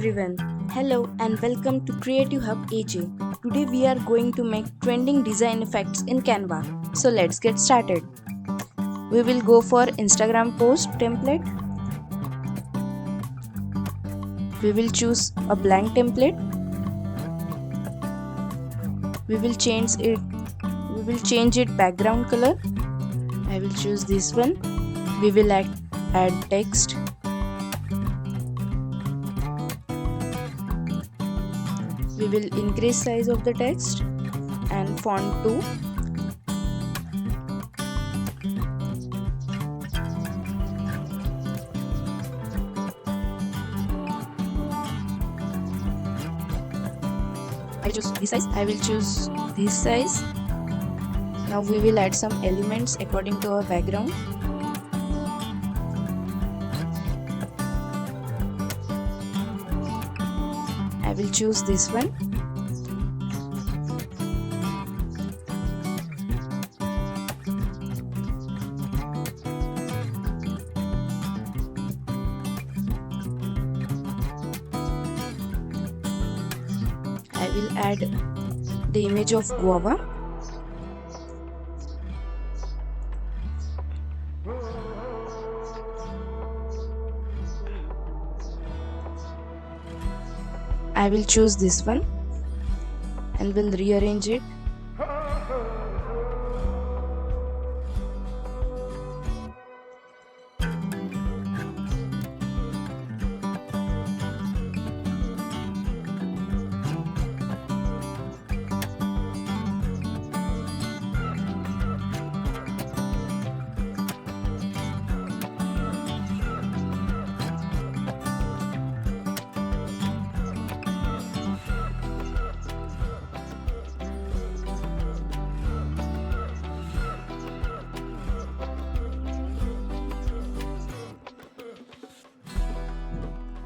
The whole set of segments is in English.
everyone. Hello and welcome to Creative Hub AJ. Today we are going to make trending design effects in Canva. So let's get started. We will go for Instagram post template. We will choose a blank template. We will change it background color. I will choose this one. We will add text. We will increase size of the text and font too. I will choose this size. Now we will add some elements according to our background. I will choose this one. I will add the image of guava. I will choose this one and will rearrange it.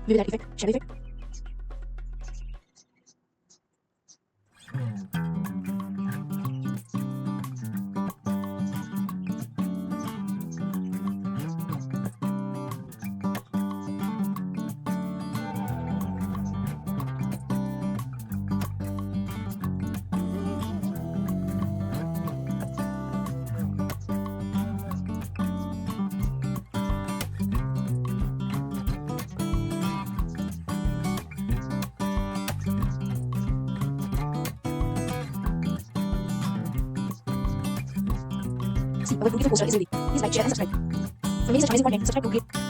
We will add effect, shadow effect. See, our beautiful poster is ready. Please like, share and subscribe. For me, such amazing content, subscribe to